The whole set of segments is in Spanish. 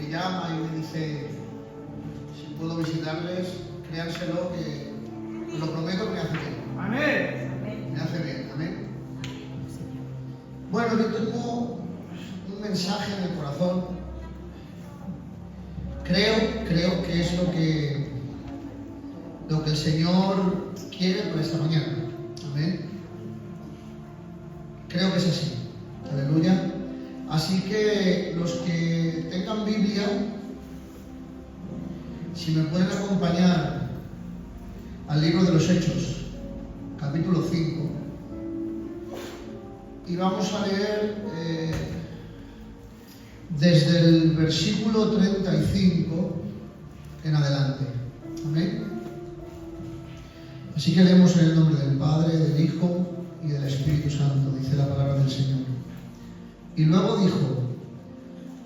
me llama y me dice si puedo visitarles, créanselo que os lo prometo que me hace bien. Amén. Me hace bien, amén. Bueno, yo tengo un mensaje en el corazón. Creo que es lo que el Señor quiere para esta mañana. Amén. Creo que es así. Aleluya. Así que los que tengan Biblia, si me pueden acompañar al libro de los Hechos, capítulo 5, y vamos a leer desde el versículo 35 en adelante. Amén. Así que leemos en el nombre del Padre, del Hijo y del Espíritu Santo, dice la palabra del Señor. Y luego dijo: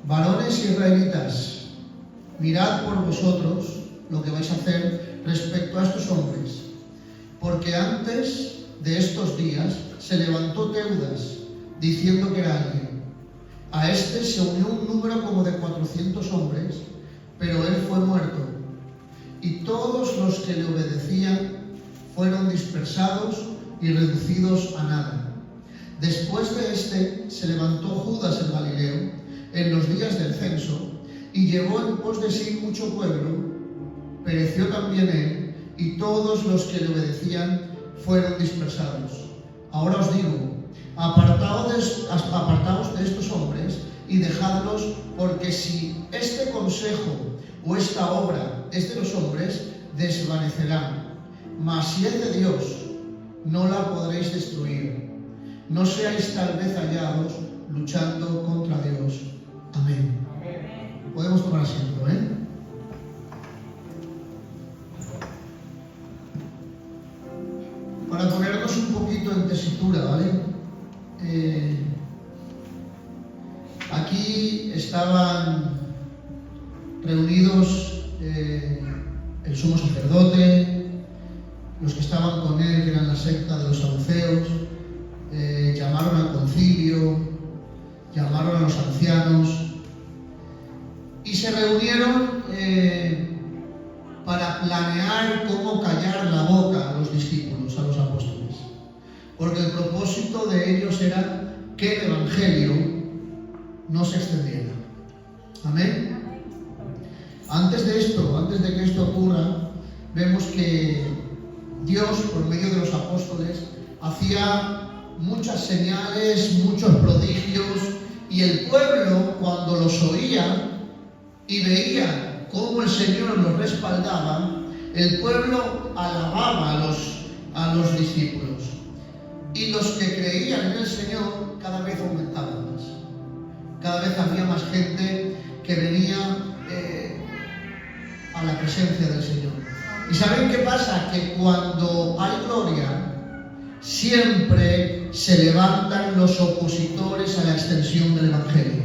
varones israelitas, mirad por vosotros lo que vais a hacer respecto a estos hombres, porque antes de estos días se levantó Teudas, diciendo que era alguien. A este se unió un número como de 400 hombres, pero él fue muerto, y todos los que le obedecían fueron dispersados y reducidos a nada. Después de este se levantó Judas el Galileo en los días del censo, y llevó en pos de sí mucho pueblo. Pereció también él, y todos los que le obedecían fueron dispersados. Ahora os digo, apartaos de estos hombres y dejadlos, porque si este consejo o esta obra es de los hombres, desvanecerán. Mas si es de Dios, no la podréis destruir. No seáis tal vez hallados luchando contra Dios. Amén. Podemos tomar asiento, ¿eh? Para ponernos un poquito en tesitura, ¿vale? Aquí estaban reunidos el sumo sacerdote, los que estaban con él, que eran la secta de los saduceos. Llamaron al concilio, llamaron a los ancianos y se reunieron para planear cómo callar la boca a los discípulos, a los apóstoles, porque el propósito de ellos era que el evangelio no se extendiera. Amén. Antes de que esto ocurra, vemos que Dios, por medio de los apóstoles, hacía muchas señales, muchos prodigios, y el pueblo, cuando los oía y veía cómo el Señor los respaldaba, el pueblo alababa a los discípulos. Y los que creían en el Señor cada vez aumentaban más. Cada vez había más gente que venía a la presencia del Señor. ¿Y saben qué pasa? Que cuando hay gloria, siempre se levantan los opositores a la extensión del Evangelio.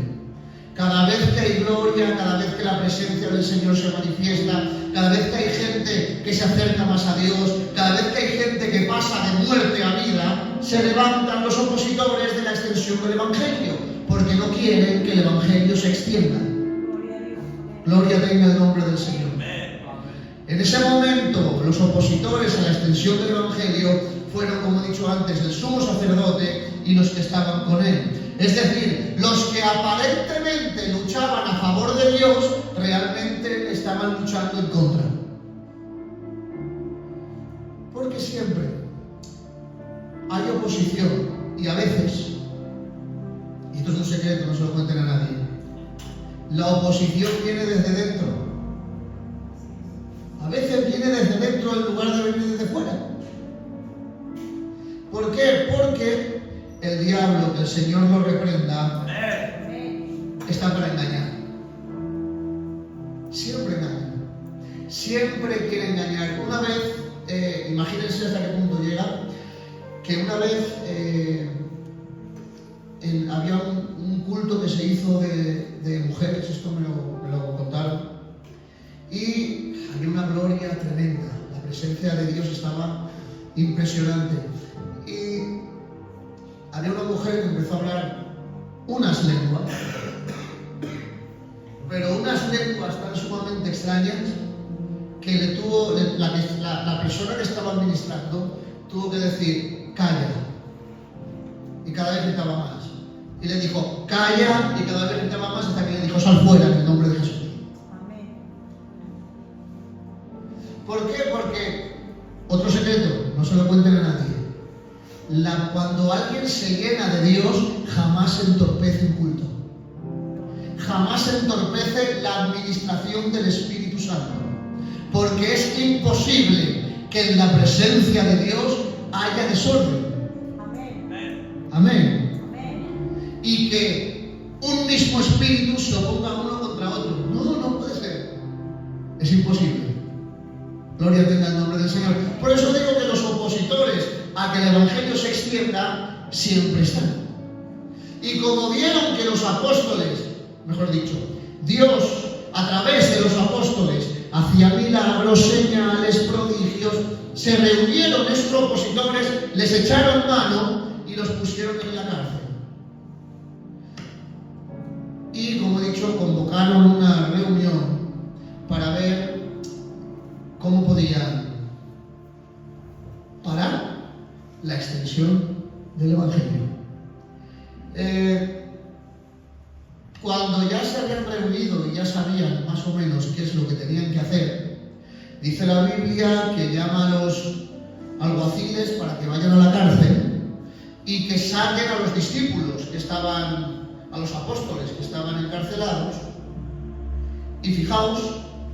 Cada vez que hay gloria, cada vez que la presencia del Señor se manifiesta, cada vez que hay gente que se acerca más a Dios, cada vez que hay gente que pasa de muerte a vida, se levantan los opositores de la extensión del Evangelio, porque no quieren que el Evangelio se extienda. Gloria tenga el nombre del Señor. En ese momento, los opositores a la extensión del Evangelio fueron, como he dicho antes, el sumo sacerdote y los que estaban con él. Es decir, los que aparentemente luchaban a favor de Dios, realmente estaban luchando en contra. Porque siempre hay oposición, y a veces, y esto es un secreto, no se lo cuenten a nadie, la oposición viene desde dentro. A veces viene desde dentro en lugar de venir desde fuera. ¿Por qué? Porque el diablo, que el Señor lo reprenda, está para engañar. Siempre engaña. Siempre quiere engañar. Una vez, imagínense hasta qué punto llega, que una vez había un culto que se hizo de mujeres, esto me lo contaron, y había una gloria tremenda. La presencia de Dios estaba impresionante. Y había una mujer que empezó a hablar unas lenguas, pero unas unas lenguas tan sumamente extrañas que la persona que estaba ministrando tuvo que decir, calla. Y cada vez gritaba más. Y le dijo, calla, y cada vez gritaba más hasta que le dijo, sal fuera en el nombre de Jesús. Amén. ¿Por qué? Porque, otro secreto, no se lo cuenten a nadie. Cuando alguien se llena de Dios, jamás entorpece un culto. Jamás entorpece la administración del Espíritu Santo. Porque es imposible que en la presencia de Dios haya desorden. Amén. Amén. Amén. Y que un mismo espíritu se oponga uno contra otro. No puede ser. Es imposible. Gloria tenga el nombre del Señor. Por eso digo que los opositores a que el Evangelio se extienda siempre están. Y como vieron que los apóstoles, mejor dicho, Dios a través de los apóstoles hacía milagros, señales, prodigios, se reunieron esos opositores, les echaron mano y los pusieron en la cárcel. Y como he dicho, convocaron una reunión para ver cómo podían parar la extensión del Evangelio. Cuando ya se habían reunido y ya sabían más o menos qué es lo que tenían que hacer, dice la Biblia que llama a los alguaciles para que vayan a la cárcel y que saquen a los discípulos que estaban, a los apóstoles que estaban encarcelados. Y fijaos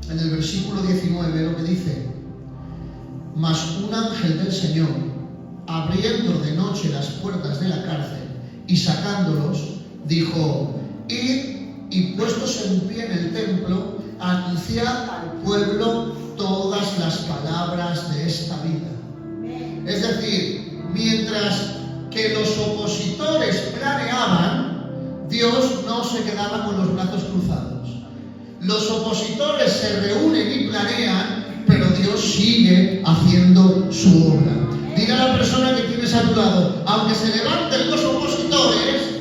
en el versículo 19 lo que dice: mas un ángel del Señor, abriendo de noche las puertas de la cárcel y sacándolos, dijo: id y puestos en pie en el templo, anunciad al pueblo todas las palabras de esta vida. Es decir, mientras que los opositores planeaban, Dios no se quedaba con los brazos cruzados. Los opositores se reúnen y planean, pero Dios sigue haciendo su obra. Dile a la persona que tienes a tu lado, aunque se levanten los opositores,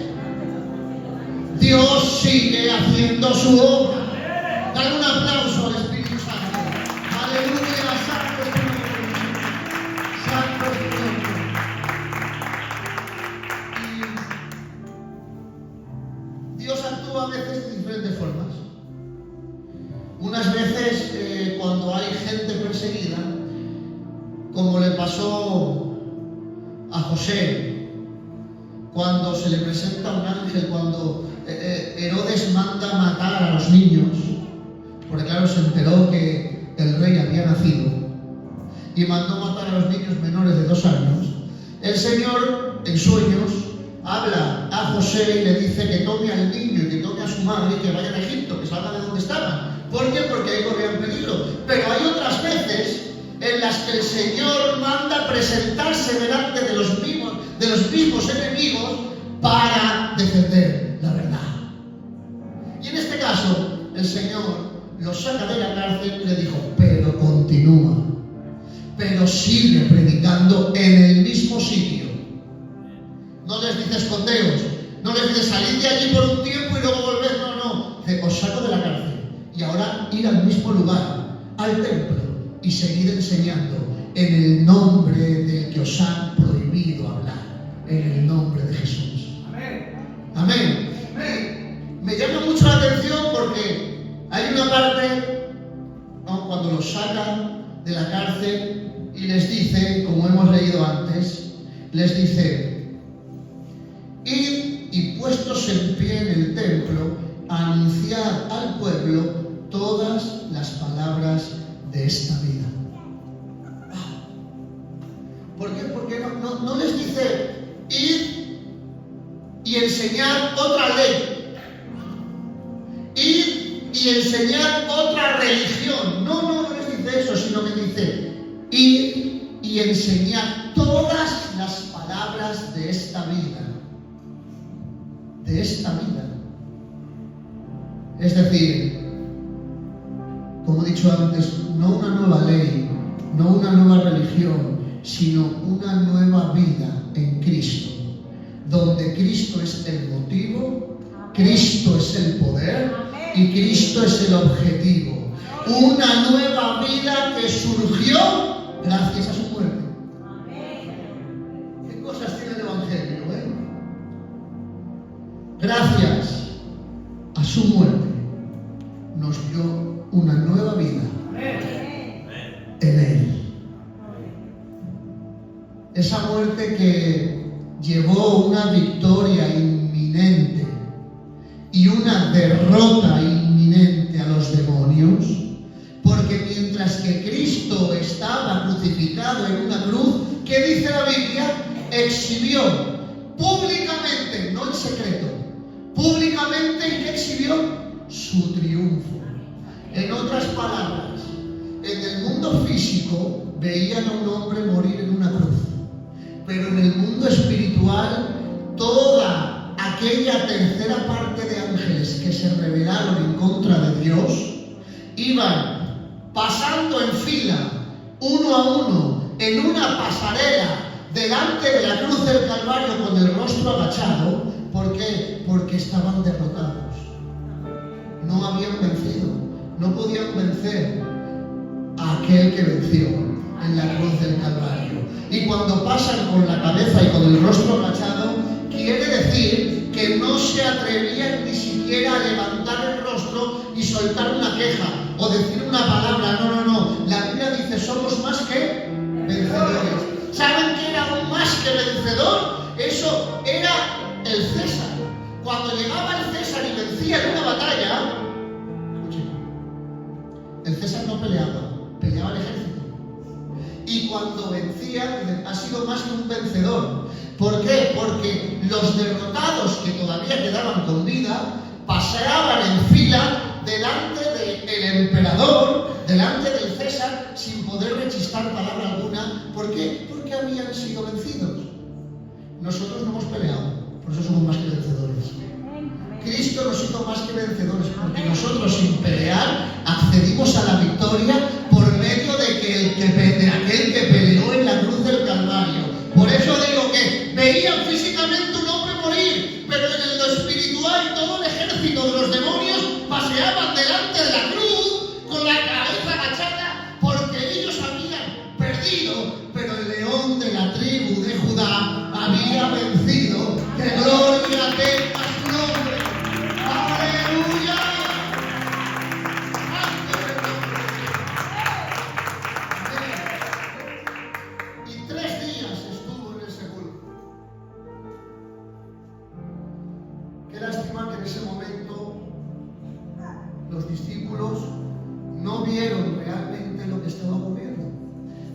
Dios sigue haciendo su obra. Dale un aplauso al Espíritu Santo. Aleluya, santo es tu nombre. Santo es tu nombre. Y Dios actúa a veces de diferentes formas. Unas veces cuando hay gente perseguida, como le pasó a José, cuando se le presenta un ángel, cuando Herodes manda matar a los niños, porque claro, se enteró que el rey había nacido, y mandó matar a los niños menores de 2 años. El Señor, en sueños, habla a José y le dice que tome al niño y que tome a su madre y que vayan a Egipto, que salgan de donde estaban. ¿Por qué? Porque ahí corrían peligro. Pero hay otras veces en las que el Señor manda presentarse delante de los mismos enemigos para defender la verdad. Y en este caso, el Señor los saca de la cárcel y le dijo: pero continúa, pero sigue predicando en el mismo sitio. No les dice escondeos, no les dice salid de allí por un tiempo y luego volver, no. Dice: os saco de la cárcel y ahora ir al mismo lugar, al templo, y seguir enseñando en el nombre del que os han prohibido hablar, en el nombre de Jesús. Amén. Amén. Me llama mucho la atención porque hay una parte, ¿no?, cuando los sacan de la cárcel y les dice, como hemos leído antes, les dice: id y puestos en pie en el templo, anunciad al pueblo todas las palabras de esta vida. ¿Por qué? Porque no les dice: id y enseñad otra ley, id y enseñad otra religión. No les dice eso, sino que dice: id y enseñad todas las palabras de esta vida. De esta vida. Es decir, como he dicho antes, no una nueva ley, no una nueva religión, sino una nueva vida en Cristo, donde Cristo es el motivo, Cristo es el poder y Y Cristo es el objetivo. Una nueva vida que surgió gracias a su muerte. ¿Qué cosas tiene el Evangelio, Gracias a su muerte nos dio una nueva vida en Él. Esa muerte que llevó una victoria inminente y una derrota inminente a los demonios, porque mientras que Cristo estaba crucificado en una cruz, ¿qué dice la Biblia? Exhibió públicamente, no en secreto, públicamente, ¿y qué exhibió? Su triunfo. En otras palabras, en el mundo físico veían a un hombre morir en una cruz, pero en el mundo espiritual toda aquella tercera parte de ángeles que se rebelaron en contra de Dios iban pasando en fila, uno a uno, en una pasarela delante de la cruz del Calvario con el rostro agachado. ¿Por qué? Porque estaban derrotados. No habían vencido. No podían vencer a aquel que venció en la cruz del Calvario. Y cuando pasan con la cabeza y con el rostro agachado, quiere decir que no se atrevían ni siquiera a levantar el rostro y soltar una queja o decir una palabra. No. La Biblia dice: somos más que vencedores. ¿Saben qué era aún más que vencedor? Eso era el César. Cuando llegaba el César y vencía en una batalla, el César no peleaba, peleaba el ejército. Y cuando vencía, ha sido más que un vencedor. ¿Por qué? Porque los derrotados que todavía quedaban con vida paseaban en fila delante del emperador, delante del César, sin poder rechistar palabra alguna. ¿Por qué? Porque habían sido vencidos. Nosotros no hemos peleado, por eso somos más que vencedores. Cristo nos hizo más que vencedores, porque nosotros sin pelear accedimos a la victoria por medio de aquel que peleó en la cruz del Calvario. Por eso digo que veían físicamente un hombre morir, pero en lo espiritual todo el ejército de los demonios paseaban delante de la cruz con la cabeza agachada, porque ellos habían perdido, pero el león de la tribu de Judá había vencido. ¡Que gloria tenga su nombre! ¡Aleluya! ¡Santo es el nombre! Y 3 días estuvo en el sepulcro. Qué lástima que en ese momento los discípulos no vieron realmente lo que estaba ocurriendo.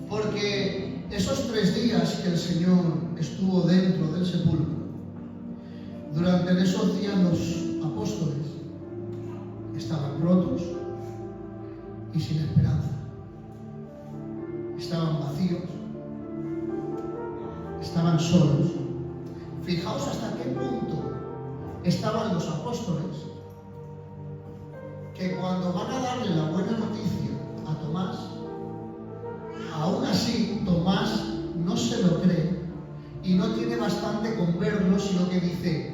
Porque esos 3 días que el Señor estuvo dentro del sepulcro, durante esos días los apóstoles estaban rotos y sin esperanza. Estaban vacíos, estaban solos. Fijaos hasta qué punto estaban los apóstoles, que cuando van a darle la buena noticia a Tomás, aún así Tomás no se lo cree y no tiene bastante con verlo, sino que dice: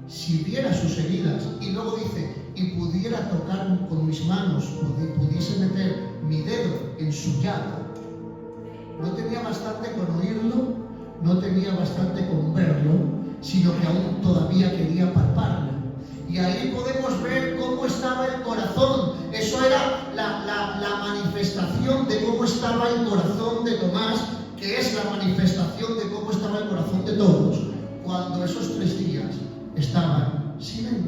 si viera sus heridas, y luego dice: y pudiera tocar con mis manos, pudiese meter mi dedo en su llaga. No tenía bastante con oírlo, no tenía bastante con verlo, sino que aún todavía quería palparlo. Y ahí podemos ver cómo estaba el corazón. Eso era la manifestación de cómo estaba el corazón de Tomás, que es la manifestación de cómo estaba el corazón de todos, cuando esos 3 días estaban sin Él.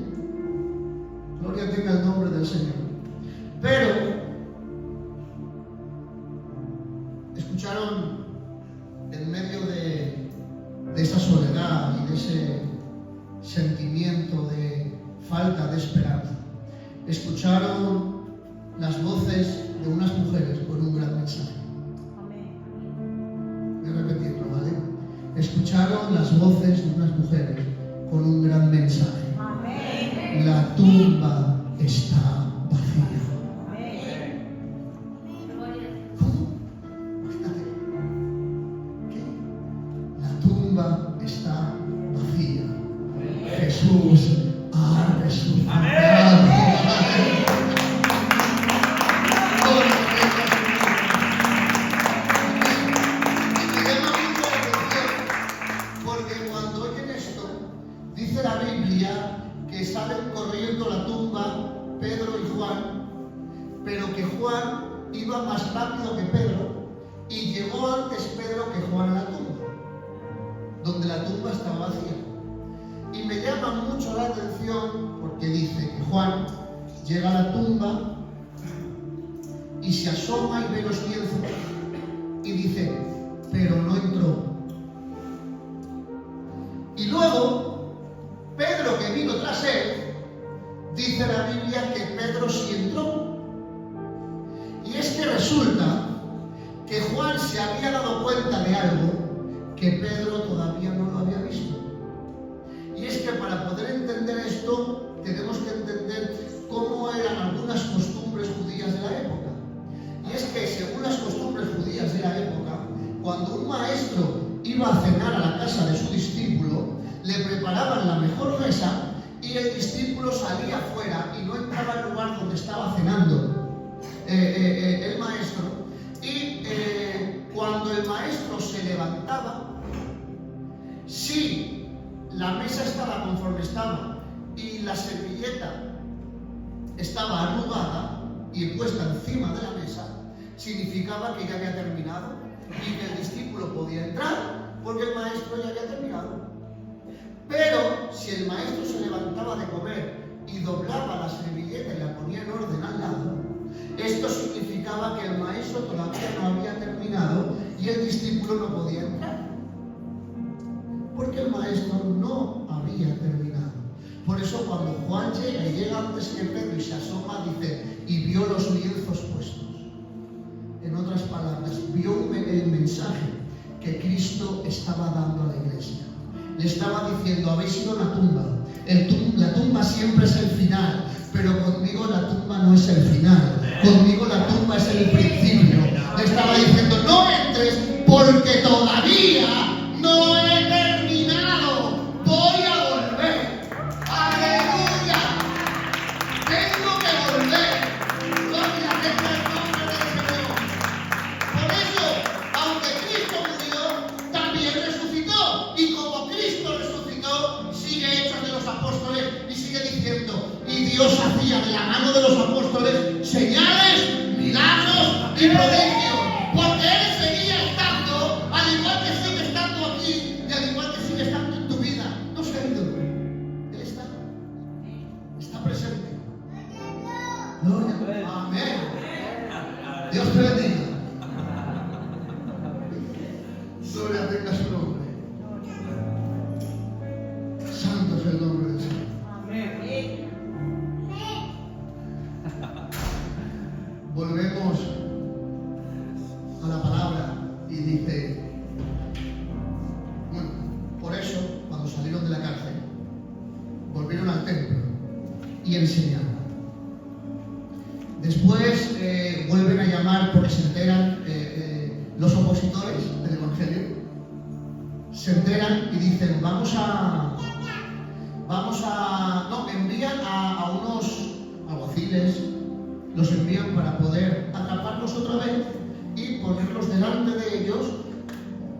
Gloria tenga el nombre del Señor. Pero escucharon, en medio de esa soledad y de ese sentimiento de falta de esperanza, escucharon las voces de unas mujeres con un gran mensaje. Voy a repetirlo, ¿vale? Escucharon las voces de unas mujeres con un gran mensaje. La tumba está vacía. ¿Cómo? Imagínate. ¿Qué? La tumba está vacía. Jesús ha resucitado. Biblia que salen corriendo a la tumba Pedro y Juan, pero que Juan iba más rápido que Pedro y llegó antes Pedro que Juan a la tumba, donde la tumba estaba vacía. Y me llama mucho la atención porque dice que Juan llega a la tumba y se asoma y ve los lienzos y dice, pero no entró. Y luego, Pedro, que vino tras él, dice la Biblia que Pedro sí entró. Y es que resulta que Juan se había dado cuenta de algo que Pedro todavía no lo había visto. Y es que para poder entender esto, tenemos que entender cómo eran algunas costumbres judías de la época. Y es que según las costumbres judías de la época, cuando un maestro iba a cenar a la casa de su discípulo, le preparaban la mejor mesa y el discípulo salía afuera y no entraba al lugar donde estaba cenando el maestro. Y cuando el maestro se levantaba, si la mesa estaba conforme estaba y la servilleta estaba arrugada y puesta encima de la mesa, significaba que ya había terminado y que el discípulo podía entrar porque el maestro ya había terminado. Pero si el maestro se levantaba de comer y doblaba la servilleta y la ponía en orden al lado, esto significaba que el maestro todavía no había terminado y el discípulo no podía entrar, porque el maestro no había terminado. Por eso cuando Juan llega antes que Pedro y se asoma, dice, y vio los lienzos puestos. En otras palabras, vio el mensaje que Cristo estaba dando a la iglesia. Le estaba diciendo, habéis ido a una tumba. La tumba siempre es el final, pero conmigo la tumba no es el final. Conmigo la tumba es el principio. Le estaba diciendo, no entres porque todavía no he terminado. Voy a volver. ¡Aleluya! Tengo que volver. Gloria al nombre del Señor. Por eso, aunque Cristo murió, también resucitó. Y como Cristo resucitó, sigue Hechos de los Apóstoles y sigue diciendo, y Dios hacía de la mano de los apóstoles señales, milagros y prodigios. Porque Él seguía estando, al igual que sigue estando aquí y al igual que sigue estando en tu vida. No se ha ido. Él está presente. Gloria. Amén. Dios te bendiga. Gloria tenga su nombre. Santo es el nombre del Señor. Amén. Volvemos a la palabra y dice, bueno, por eso cuando salieron de la cárcel volvieron al templo y enseñaron. Después vuelven a llamar porque se enteran los opositores del Evangelio, se enteran y dicen, envían a unos alguaciles, los envían para poder atraparlos otra vez y ponerlos delante de ellos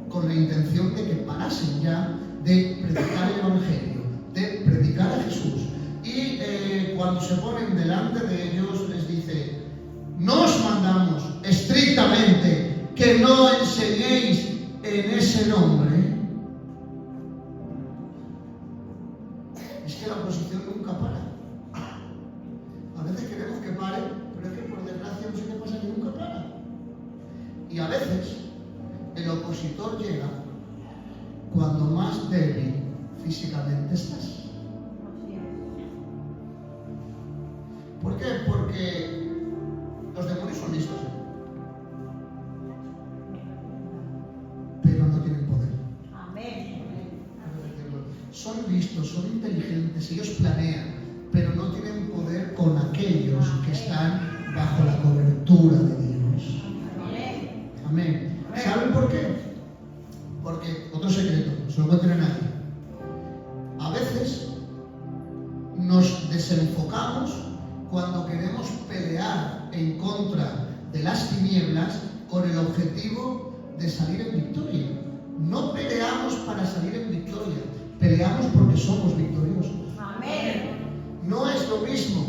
con la intención de que parasen ya de predicar el Evangelio, de predicar a Jesús. Y cuando se ponen delante de ellos les dice, no os mandamos estrictamente que no enseñéis en ese nombre. Es que la oposición nunca para. A veces queremos que pare, pero es que por desgracia no sé qué pasa, que nunca para. Y a veces el opositor llega cuando más débil físicamente estás. ¿Por qué? Porque los demonios son listos, pero no tienen poder. Amén. Son listos, son inteligentes, ellos planean, pero no tienen poder con aquellos que están bajo la cobertura de Dios. Amén. Amén. ¿Saben por qué? Porque, otro secreto, no se lo cuenten a nadie. A veces nos desenfocamos cuando queremos pelear en contra de las tinieblas con el objetivo de salir en victoria. No peleamos para salir en victoria, Peleamos porque somos victoriosos. Amén. No es lo mismo.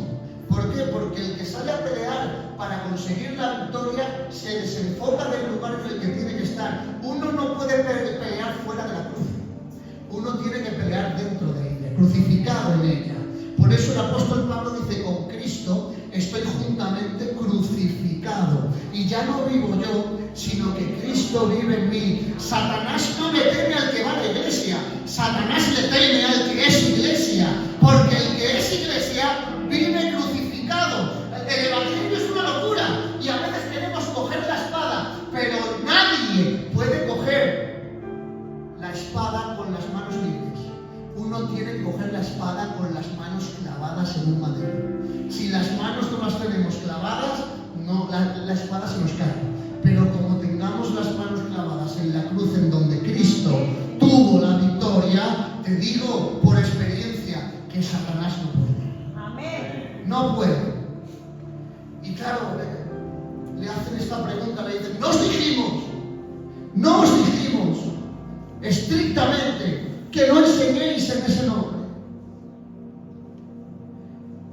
¿Por qué? Porque el que sale a pelear para conseguir la victoria se desenfoca del lugar en el que tiene que estar. Uno no puede pelear fuera de la cruz. Uno tiene que pelear dentro de ella, crucificado en ella. Por eso el apóstol Pablo dice: con Cristo estoy juntamente crucificado. Y ya no vivo yo, sino que Cristo vive en mí. Satanás no le teme al que va a la iglesia. Satanás le teme al que es iglesia. Porque el que es iglesia vive crucificado. El evangelio es una locura. Y a veces queremos coger la espada. Pero nadie puede coger la espada con las manos libres. Uno tiene que coger la espada con las manos clavadas en un madero. Si las manos no las tenemos clavadas, no, la espada se nos cae. Pero como tengamos las manos clavadas en la cruz, en donde Cristo tuvo la victoria, te digo por experiencia que Satanás no puede. Amén. No puede. Y claro, le hacen esta pregunta, le dicen: no os dijimos estrictamente que no enseñéis en ese nombre.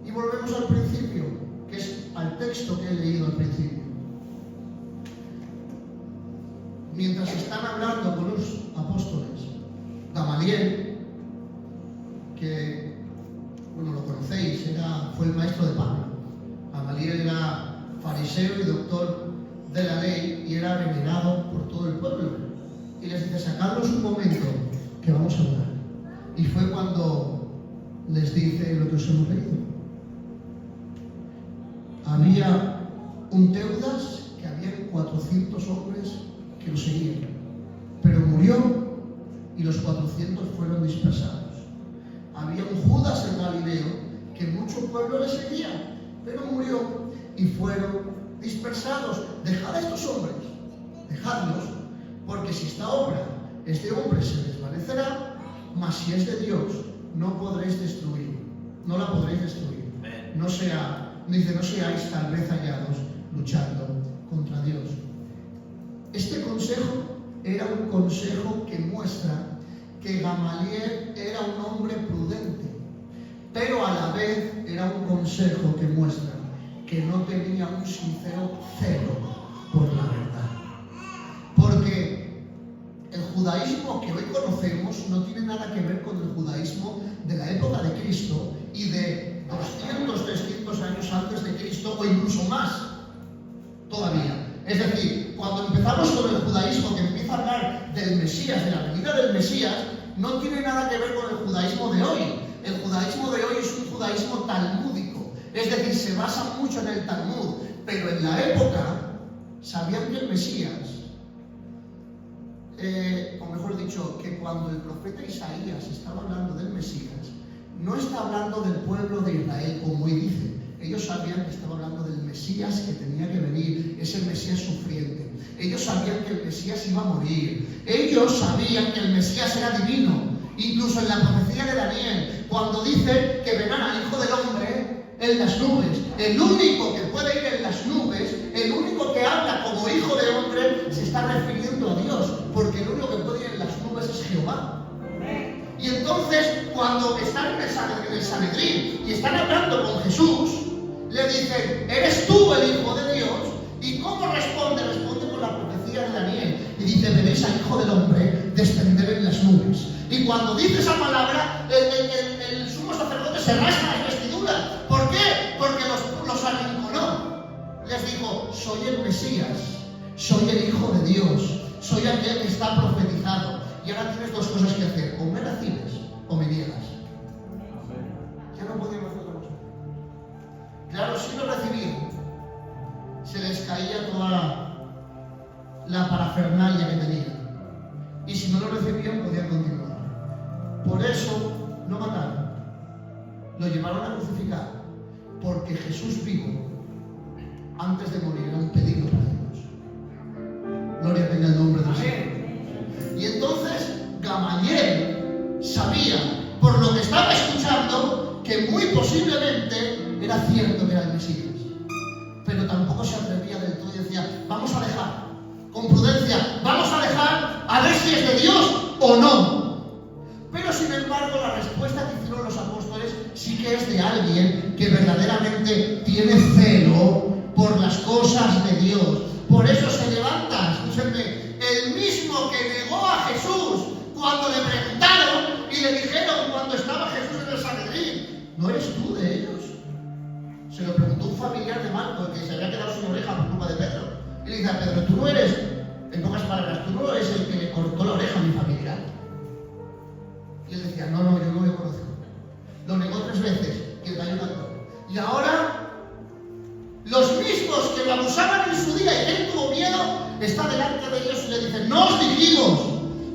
Y volvemos al principio, que es al texto que he leído al principio. Mientras están hablando con los apóstoles, Gamaliel, que, bueno, lo conocéis, fue el maestro de Pablo. Gamaliel era fariseo y doctor de la ley y era venerado por todo el pueblo. Y les dice: sacadlos un momento, que vamos a hablar. Y fue cuando les dice lo que os hemos leído. Había un Teudas, que había 400 hombres que lo seguían, pero murió y los 400 fueron dispersados. Había un Judas el Galileo, que mucho pueblo le seguía, pero murió y fueron dispersados. Dejad a estos hombres, dejadlos, porque si esta obra es de hombres se desvanecerá, mas si es de Dios no podréis destruir, no la podréis destruir. No seáis tal vez hallados luchando contra Dios. Este consejo era un consejo que muestra que Gamaliel era un hombre prudente, pero a la vez era un consejo que muestra que no tenía un sincero celo por la verdad. Porque el judaísmo que hoy conocemos no tiene nada que ver con el judaísmo de la época de Cristo y de 200, 300 años antes de Cristo, o incluso más todavía. Es decir, cuando empezamos con el judaísmo, que empieza a hablar del Mesías, de la venida del Mesías, no tiene nada que ver con el judaísmo de hoy. El judaísmo de hoy es un judaísmo talmúdico, es decir, se basa mucho en el Talmud, pero en la época sabían que el Mesías, o mejor dicho, que cuando el profeta Isaías estaba hablando del Mesías, no está hablando del pueblo de Israel, como hoy dice. Ellos sabían que estaba hablando del Mesías que tenía que venir, ese Mesías sufriente. Ellos sabían que el Mesías iba a morir. Ellos sabían que el Mesías era divino. Incluso en la profecía de Daniel, cuando dice que verán al Hijo del Hombre en las nubes. El único que puede ir en las nubes, el único que habla como Hijo de Hombre, se está refiriendo a Dios, porque el único que puede ir en las nubes es Jehová. Y entonces, cuando están en el Sanedrín y están hablando con Jesús, le dicen: ¿eres tú el Hijo de Dios? ¿Y cómo responde? Responde con la profecía de Daniel. Y dice: veréis al Hijo del Hombre descender en las nubes. Y cuando dice esa palabra, el sumo sacerdote se rasga las vestiduras. ¿Por qué? Porque los arrinconó. Les dijo: soy el Mesías, soy el Hijo de Dios, soy aquel que está profetizado. Y ahora tienes dos cosas que hacer: o me recibes o me niegas. Ya no podíamos hacer otra cosa. Claro, si lo recibían, se les caía toda la parafernalia que tenían. Y si no lo recibían, podían continuar. Por eso lo mataron. Lo llevaron a crucificar. Porque Jesús vivo, antes de morir, era un peligro para ellos. Gloria tenga el nombre del Señor. Y entonces Gamaliel sabía, por lo que estaba escuchando, que muy posiblemente era cierto que era el Mesías. Pero tampoco se atrevía del todo y decía: vamos a dejar, con prudencia, vamos a dejar a ver si es de Dios o no. Pero sin embargo, sí que es de alguien que verdaderamente tiene celo por las cosas de Dios. Por eso se levanta, escúchenme, el mismo que negó a Jesús cuando le preguntaron y le dijeron cuando estaba Jesús en el Sanedrín: ¿no eres tú de ellos? Se lo preguntó un familiar de Marcos que se había quedado sin oreja por culpa de Pedro. Y le dice a Pedro: tú no eres, en pocas palabras, tú no eres el que le cortó la oreja a mi familiar. Y él decía: no, yo no le conozco. Lo negó 3 veces y el gallo cantó. Y ahora, los mismos que lo abusaban en su día y que él tuvo miedo, está delante de ellos y le dicen: no os dijimos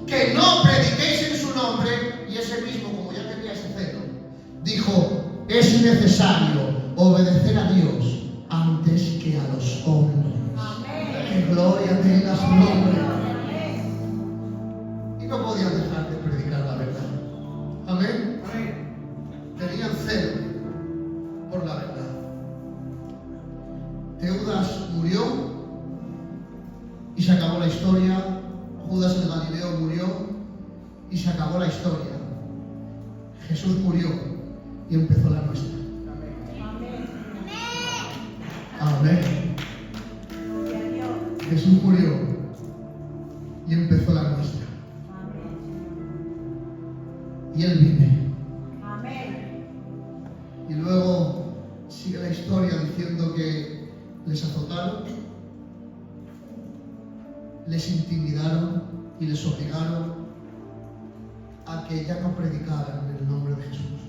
que no prediquéis en su nombre. Y ese mismo, como ya tenía ese celo, dijo: es necesario obedecer a Dios antes que a los hombres. Amén. Que gloria tenga su nombre. Amén. Y no podían dejar de predicar la verdad. Amén. Tenían celo por la verdad. Teudas murió y se acabó la historia. Judas el Galileo murió y se acabó la historia. Jesús murió y empezó la nuestra. Amén. Gloria a Dios. Jesús murió y empezó la nuestra. Amén. Y Él vive. Amén. Y luego sigue la historia diciendo que les azotaron, les intimidaron y les obligaron a que ya no predicaran en el nombre de Jesús.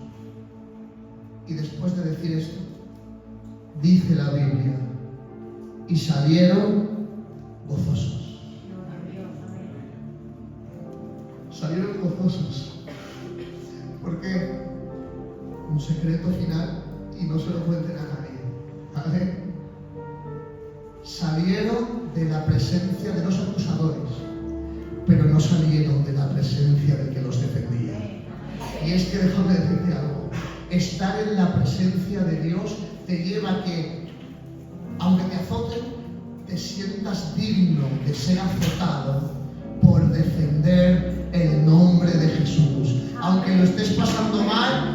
Y después de decir esto, dice la Biblia: y salieron gozosos. Gloria a Dios. Amén. Salieron gozosos. Porque un secreto final, y no se lo cuenten a nadie. ¿Vale? Salieron de la presencia de los acusadores, pero no salieron de la presencia del que los defendía. Y es que déjame decirte algo: estar en la presencia de Dios te lleva a que, aunque te azoten, te sientas digno de ser azotado por defender el nombre de Jesús. Aunque lo estés pasando mal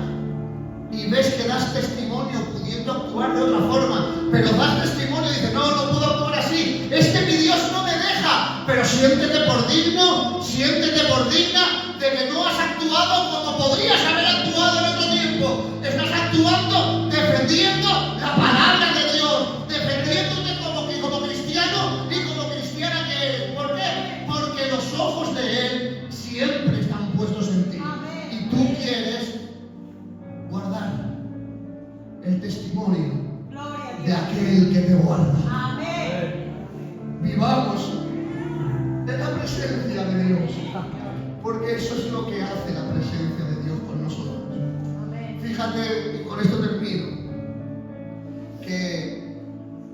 y ves que das testimonio pudiendo actuar de otra forma, pero das testimonio y dices: no puedo actuar así, es que mi Dios no me deja. Pero siéntete por digno, siéntete por digna de que no has actuado como podrías haber actuado en otro tiempo. Estás actuando defendiendo la palabra de Dios, defendiéndote como cristiano y como cristiana que eres. ¿Por qué? Porque los ojos de Él siempre están puestos en ti. Y tú quieres guardar el testimonio Gloria a de Dios. aquel que te guarda. Amén. Vivamos en la presencia de Dios, porque eso es lo que hace la presencia de Dios con nosotros. Amén. Fíjate, y con esto termino, que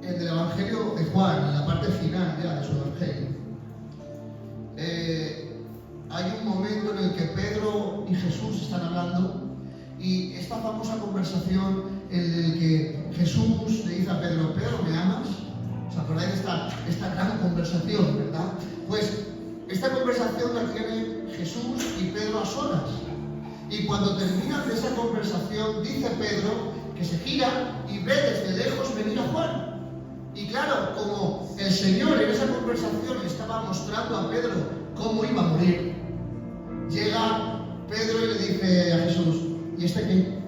en el Evangelio de Juan, en la parte final ya de su Evangelio, hay un momento en el que Pedro y Jesús están hablando, y esta famosa conversación en el que Jesús le dice a Pedro: Pedro, ¿me amas? ¿Os acordáis de esta gran conversación, verdad? Pues esta conversación la tienen Jesús y Pedro a solas. Y cuando terminan de esa conversación, dice Pedro que se gira y ve desde lejos venir a Juan. Y claro, como el Señor en esa conversación le estaba mostrando a Pedro cómo iba a morir, llega Pedro y le dice a Jesús: ¿y este qué?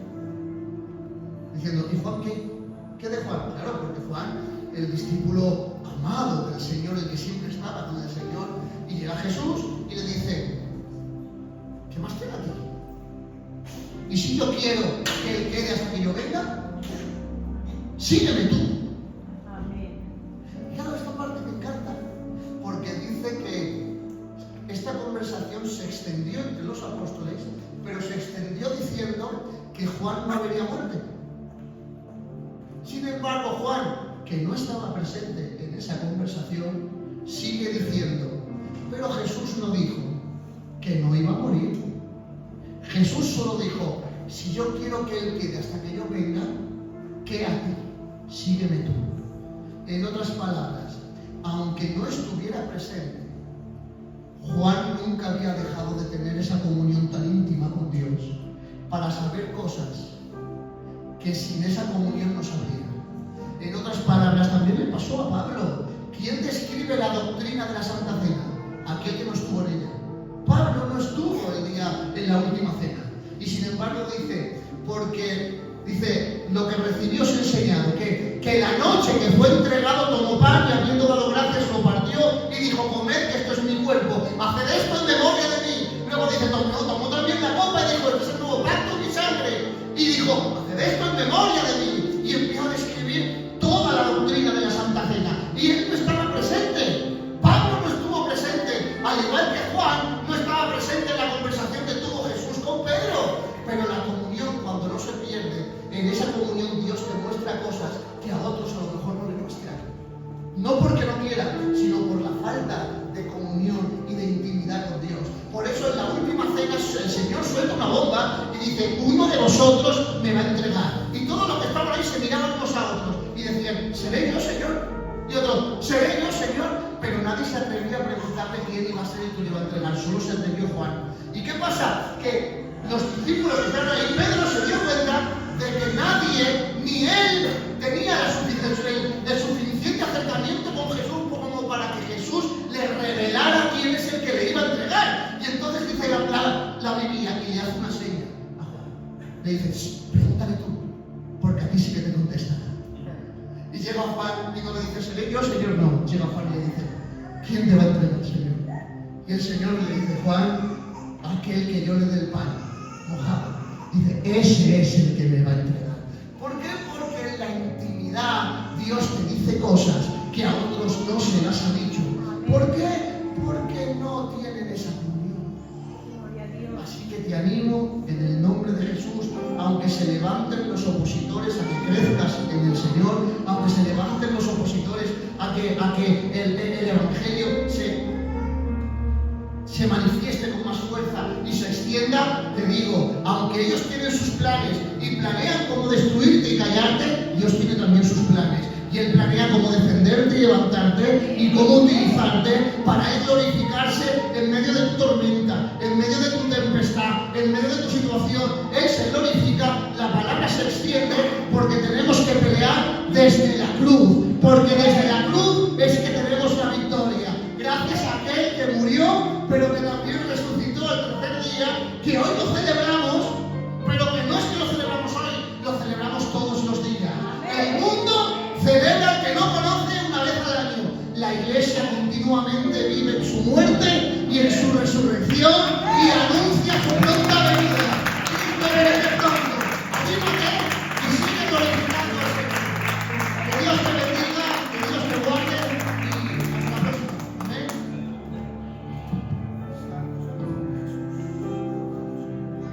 Diciendo: ¿y Juan qué? ¿Qué de Juan? Claro, porque Juan, el discípulo amado del Señor, el que siempre estaba con el Señor. Y llega Jesús y le dice: ¿qué más queda aquí? Y si yo quiero que él quede hasta que yo venga, sígueme tú. Amén. Y claro, esta parte me encanta, porque dice que esta conversación se extendió entre los apóstoles, pero se extendió diciendo que Juan no vería muerte. Sin embargo, Juan, que no estaba presente en esa conversación, sigue diciendo: pero Jesús no dijo que no iba a morir. Jesús solo dijo: si yo quiero que él quede hasta que yo venga, ¿qué hace? Sígueme tú. En otras palabras, aunque no estuviera presente, Juan nunca había dejado de tener esa comunión tan íntima con Dios para saber cosas que sin esa comunión no sabría. En otras palabras, también le pasó a Pablo. ¿Quién describe la doctrina de la Santa Cena? Aquel que no estuvo en ella. Pablo no estuvo el día en la última cena. Y sin embargo dice, lo que recibió se enseñado, que la noche que fue entregado tomó pan y habiendo dado gracias lo partió y dijo, comed que esto es mi cuerpo, haced esto en memoria de mí. Luego dice, tomó también la copa y dijo, este es el nuevo pacto en mi sangre. Y dijo, haced esto en memoria de mí. Y empezó a describir toda la doctrina de la Santa Cena. Y él no estaba presente. Pablo no estuvo presente, al igual que Juan no estaba presente en la conversación que tuvo Jesús con Pedro. Pero la comunión, cuando no se pierde, en esa comunión Dios te muestra cosas que a otros a lo mejor no le muestran. No porque no quiera, sino por la falta de comunión y de intimidad con Dios. Por eso en la última cena el Señor suelta una bomba y dice, uno de vosotros me va a entregar. Y todos los que estaban ahí se miraban unos a otros y decían, ¿seré yo, Señor? Y otro, ¿seré yo, Señor? Pero nadie se atrevía a preguntarle quién iba a ser el que le iba a entregar. Solo se atrevió Juan. ¿Y qué pasa? Que los discípulos que estaban ahí, Pedro se dio cuenta de que nadie, ni él, tenía el suficiente acercamiento con Jesús como para que Jesús le revelara quién es el que le iba a entregar. Y entonces dice la Biblia y le hace una seña a Juan. Le dice, pregúntale tú, porque a ti sí que te contestará. Y llega Juan y no le dice, ¿seré yo, Señor? No. Llega Juan y le dice, ¿quién te va a entregar, Señor? Y el Señor le dice, Juan, aquel que yo le dé el pan mojado. Dice, ese es el que me va a entregar. ¿Por qué? Porque en la intimidad Dios te dice cosas que a otros no se las ha dicho. ¿Por qué? Porque no tienen esa comunión. Así que te animo en el nombre de Jesús, aunque se levanten los opositores a que crezcas en el Señor, aunque se levanten los opositores a que el Evangelio se manifieste con más fuerza y se extienda, te digo, aunque ellos tienen sus planes y planean cómo destruirte y callarte, Dios tiene también sus planes. Y Él planea cómo defenderte y levantarte y cómo utilizarte para Él glorificarse en medio de tu tormenta, en medio de tu tempestad, en medio de tu situación. Él se glorifica, la palabra se extiende porque tenemos que pelear desde la cruz, porque desde la cruz es que tenemos la victoria. Gracias a aquel que murió, pero que también resucitó al tercer día, que hoy lo celebramos, pero que no es que lo celebramos hoy, lo celebramos todos los días. El mundo celebra al que no conoce una vez al año. La Iglesia continuamente vive en su muerte y en su resurrección y anuncia